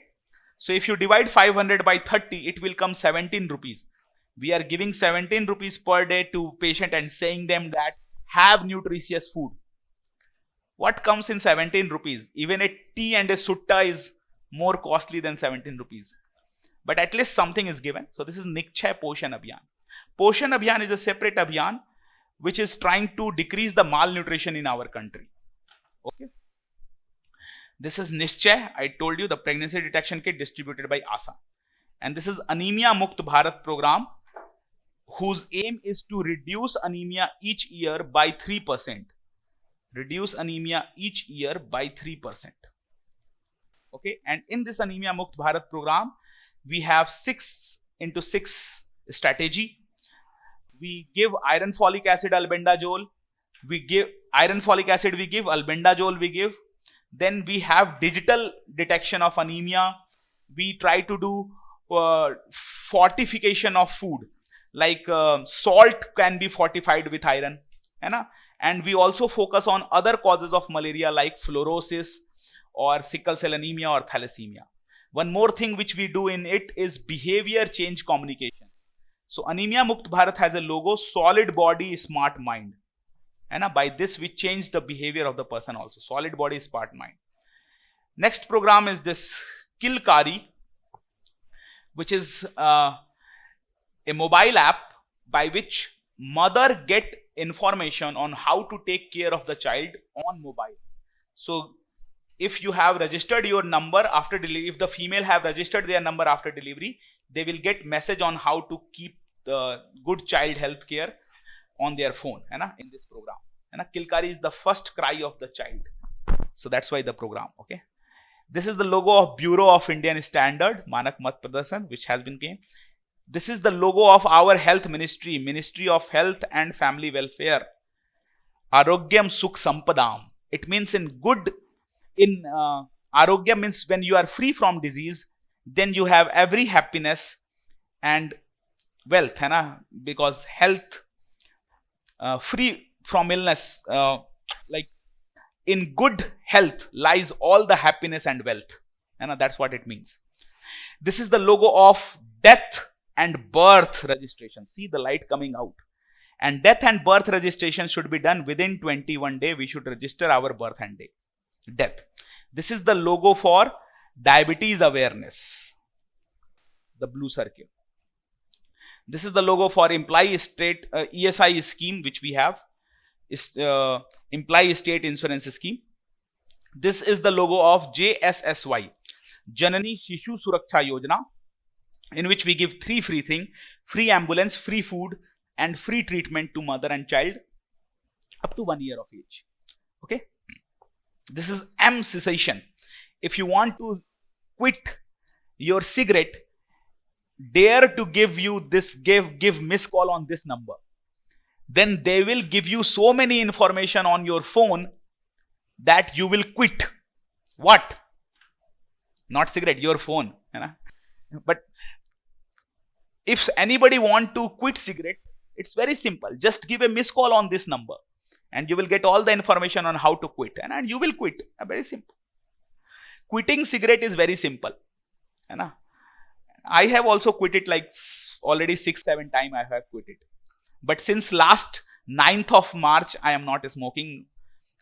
So if you divide 500 by 30, it will come 17 rupees. We are giving 17 rupees per day to patient and saying them that have nutritious food. What comes in 17 rupees? Even a tea and a sutta is more costly than 17 rupees. But at least something is given. So this is Nikshay Poshan Abhiyan. Poshan Abhiyan is a separate Abhiyan which is trying to decrease the malnutrition in our country. Okay. This is Nischay. I told you, the pregnancy detection kit distributed by ASA. And this is Anemia Mukt Bharat program, whose aim is to reduce anemia each year by 3%. Reduce anemia each year by 3%. Okay, and in this Anemia Mukt Bharat program, we have 6x6 strategy. We give iron folic acid albendazole. We give iron folic acid, we give albendazole, we give. Then we have digital detection of anemia. We try to do fortification of food. Like salt can be fortified with iron. And we also focus on other causes of malaria like fluorosis or sickle cell anemia or thalassemia. One more thing which we do in it is behavior change communication. So Anemia Mukt Bharat has a logo, solid body, smart mind. And by this we change the behavior of the person also. Solid body, smart mind. Next program is this Killkari, which is a mobile app by which mother get information on how to take care of the child on mobile. So if you have registered your number after delivery, if the female have registered their number after delivery, they will get message on how to keep the good child health care on their phone in this program. Killkari is the first cry of the child. So that's why the program. Okay. This is the logo of Bureau of Indian Standard, Manak Mat Pradarsan, which has been came. This is the logo of our health ministry, Ministry of Health and Family Welfare. Arogyam Sukh Sampadam. It means Arogya means when you are free from disease, then you have every happiness and wealth, because health, free from illness, like in good health lies all the happiness and wealth. That's what it means. This is the logo of death and birth registration. See the light coming out. And death and birth registration should be done within 21 days. We should register our birth and day. Death. This is the logo for diabetes awareness. The blue circle. This is the logo for employee state ESI scheme, which we have. Is employee state insurance scheme. This is the logo of JSSY, Janani Shishu Suraksha Yojana, in which we give 3 free things: free ambulance, free food, and free treatment to mother and child up to 1 year of age. Okay. This is M cessation. If you want to quit your cigarette, dare to give you this, give missed call on this number. Then they will give you so many information on your phone that you will quit. What? Not cigarette, your phone. But if anybody want to quit cigarette, it's very simple. Just give a missed call on this number and you will get all the information on how to quit, and you will quit. Very simple. Quitting cigarette is very simple. I have also quit it like already 6-7 times I have quit it. But since last 9th of March, I am not smoking,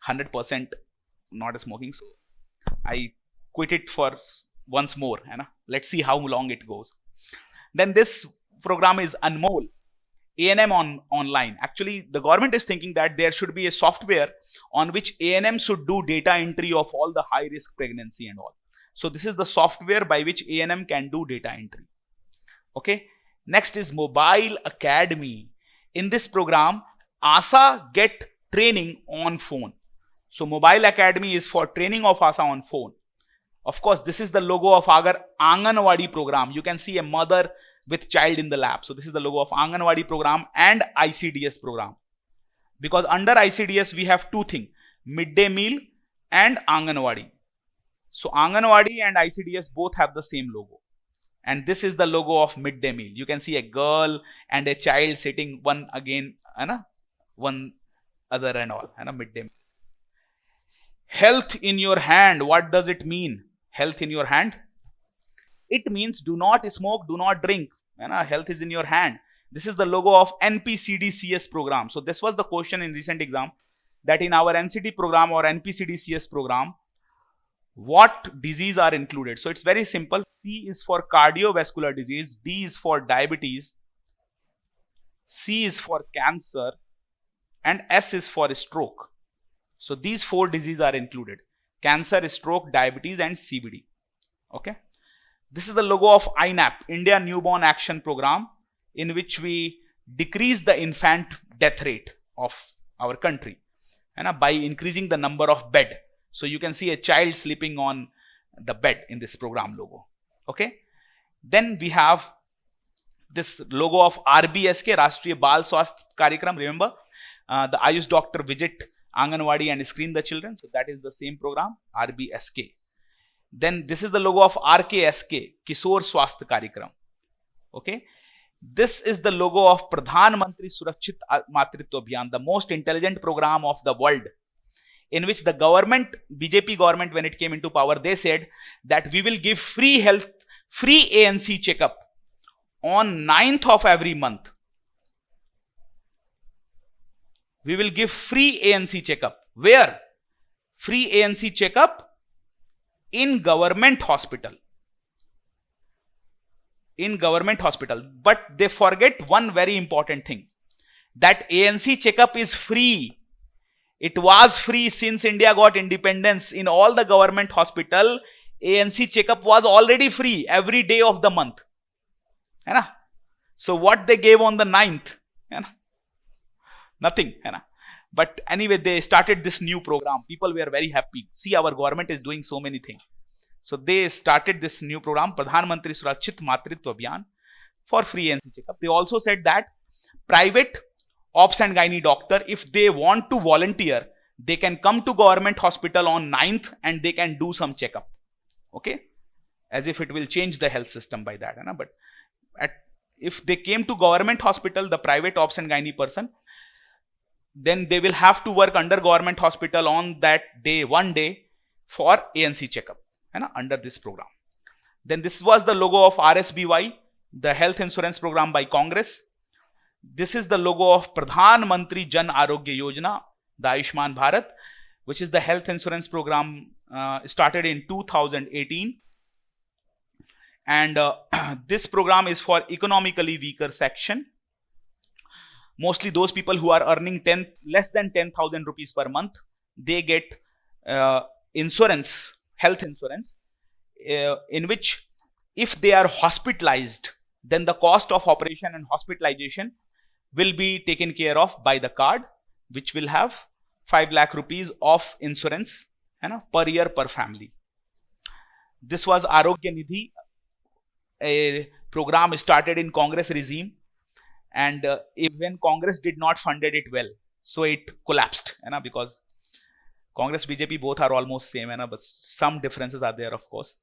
100% not smoking. So I quit it for once more. Let's see how long it goes. Then this program is Anmol, ANM online. Actually, the government is thinking that there should be a software on which ANM should do data entry of all the high risk pregnancy and all. So this is the software by which ANM can do data entry. Okay. Next is Mobile Academy. In this program, ASA get training on phone. So Mobile Academy is for training of ASA on phone. Of course, this is the logo of our Anganwadi program. You can see a mother with child in the lap. So this is the logo of Anganwadi program and ICDS program. Because under ICDS, we have 2 things: midday meal and Anganwadi. So Anganwadi and ICDS both have the same logo. And this is the logo of midday meal. You can see a girl and a child sitting one again, one other and all. Midday meal. Health in your hand. What does it mean? Health in your hand. It means do not smoke, do not drink. Health is in your hand. This is the logo of NPCDCS program. So this was the question in recent exam, that in our NCT program or NPCDCS program, what disease are included. So it's very simple. C is for cardiovascular disease, D is for diabetes, C is for cancer, and S is for stroke. So these 4 diseases are included: cancer, stroke, diabetes, and CVD. Okay. This is the logo of INAP, India Newborn Action Program, in which we decrease the infant death rate of our country by increasing the number of bed. So you can see a child sleeping on the bed in this program logo. Okay. Then we have this logo of RBSK, Rashtriya Bal Swasth Karyakram. Remember, the Ayush doctor visit Anganwadi and screen the children. So that is the same program, RBSK. Then this is the logo of RKSK, Kishore Swasth Karyakram. Okay. This is the logo of Pradhan Mantri Surakshit Matritva Abhiyan, the most intelligent program of the world, in which the government, BJP government, when it came into power, they said that we will give free health, free ANC checkup on 9th of every month. We will give free ANC checkup. Where? Free ANC checkup in government hospital. In government hospital. But they forget one very important thing, that ANC checkup is free. It was free since India got independence. In all the government hospital, ANC checkup was already free every day of the month. So what they gave on the 9th? Nothing. But anyway, they started this new program. People were very happy. See, our government is doing so many things. So they started this new program, Pradhan Mantri Surakshit Matritva Abhiyan, for free ANC checkup. They also said that private Ops and Gynae doctor, if they want to volunteer, they can come to government hospital on 9th and they can do some checkup. Okay. As if it will change the health system by that. But if they came to government hospital, the private Ops and Gynae person, then they will have to work under government hospital on that day, one day, for ANC checkup under this program. Then this was the logo of RSBY, the health insurance program by Congress. This is the logo of Pradhan Mantri Jan Arogya Yojana, the Ayushman Bharat, which is the health insurance program started in 2018. And this program is for economically weaker section. Mostly those people who are earning less than 10,000 rupees per month, they get insurance, health insurance, in which if they are hospitalized, then the cost of operation and hospitalization will be taken care of by the card, which will have 5 lakh rupees of insurance per year per family. This was Arogya Nidhi, a program started in Congress regime, and even Congress did not funded it well, so it collapsed, because Congress BJP both are almost same, but some differences are there, of course.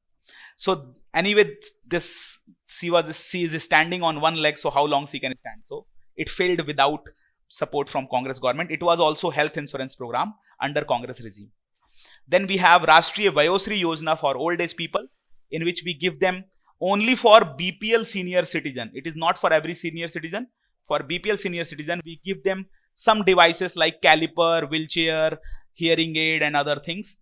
So anyway, this she is standing on one leg, so how long she can stand? So it failed without support from Congress government. It was also health insurance program under Congress regime. Then we have Rashtriya Vayosri Yojana for old age people, in which we give them only for BPL senior citizen. It is not for every senior citizen. For BPL senior citizen, we give them some devices like caliper, wheelchair, hearing aid and other things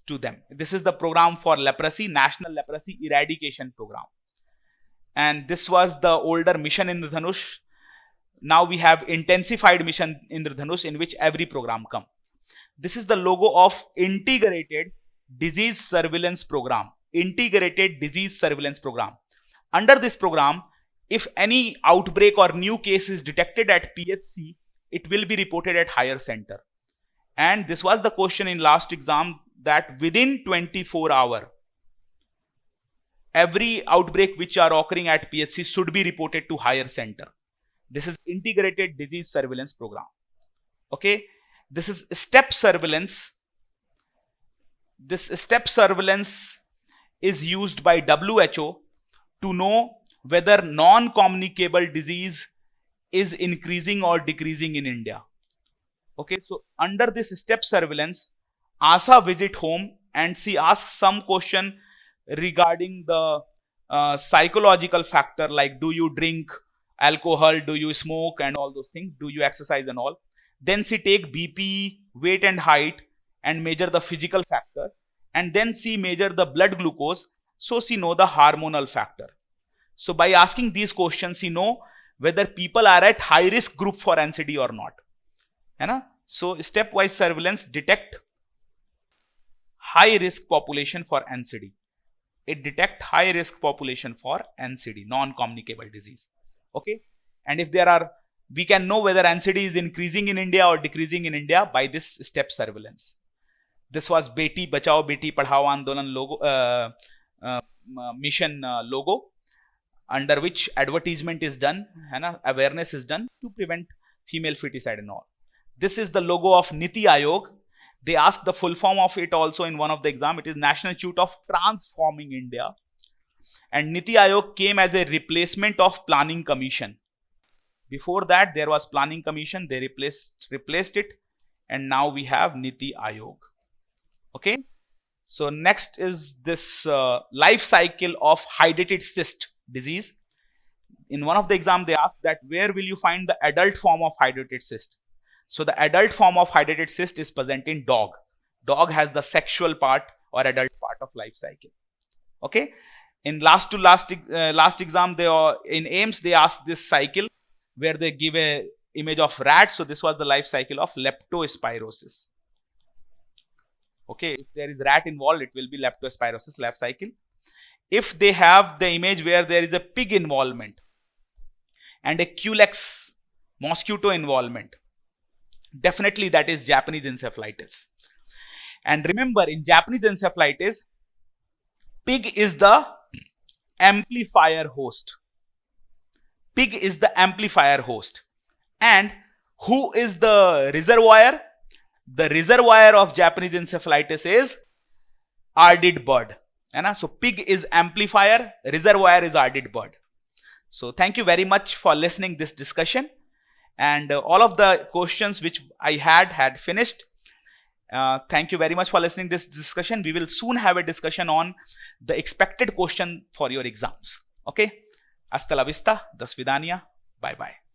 to them. This is the program for leprosy, National Leprosy Eradication Program. And this was the older Mission Indradhanush. Now we have intensified Mission Indradhanush, in which every program come. This is the logo of Integrated Disease Surveillance Program. Integrated Disease Surveillance Program. Under this program, if any outbreak or new case is detected at PHC, it will be reported at higher center. And this was the question in last exam, that within 24 hours, every outbreak which are occurring at PHC should be reported to higher center. This is Integrated Disease Surveillance Program. Okay. This is step surveillance. This step surveillance is used by WHO to know whether non-communicable disease is increasing or decreasing in India. Okay, so under this step surveillance, ASA visit home and she asks some question regarding the psychological factor, like do you drink alcohol, do you smoke and all those things, do you exercise and all. Then she take BP, weight and height and measure the physical factor, and then she measure the blood glucose, so she know the hormonal factor. So by asking these questions, she know whether people are at high risk group for NCD or not. So stepwise surveillance detect high risk population for NCD. It detect high risk population for NCD, non-communicable disease. Okay. And if there are, we can know whether NCD is increasing in India or decreasing in India by this step surveillance. This was Beti Bachao Beti Padhao Andolan logo, mission logo, under which advertisement is done, awareness is done to prevent female feticide and all. This is the logo of Niti Aayog. They asked the full form of it also in one of the exam. It is National Institute of Transforming India. And Niti Aayog came as a replacement of Planning Commission. Before that, there was Planning Commission. They replaced it. And now we have Niti Aayog. Okay. So next is this life cycle of hydatid cyst disease. In one of the exam, they asked that where will you find the adult form of hydatid cyst? So the adult form of hydatid cyst is present in dog. Dog has the sexual part or adult part of life cycle. Okay. In last exam, in AIIMS, they asked this cycle where they give a image of rat. So this was the life cycle of leptospirosis. Okay. If there is rat involved, it will be leptospirosis life cycle. If they have the image where there is a pig involvement and a Culex mosquito involvement, definitely that is Japanese encephalitis. And remember, in Japanese encephalitis, pig is the amplifier host. Pig is the amplifier host. And who is the reservoir? The reservoir of Japanese encephalitis is ardid bird. So pig is amplifier, reservoir is ardid bird. So thank you very much for listening this discussion. And all of the questions which I had finished. Thank you very much for listening to this discussion. We will soon have a discussion on the expected question for your exams. Okay. Hasta la vista. Das vidania. Bye bye.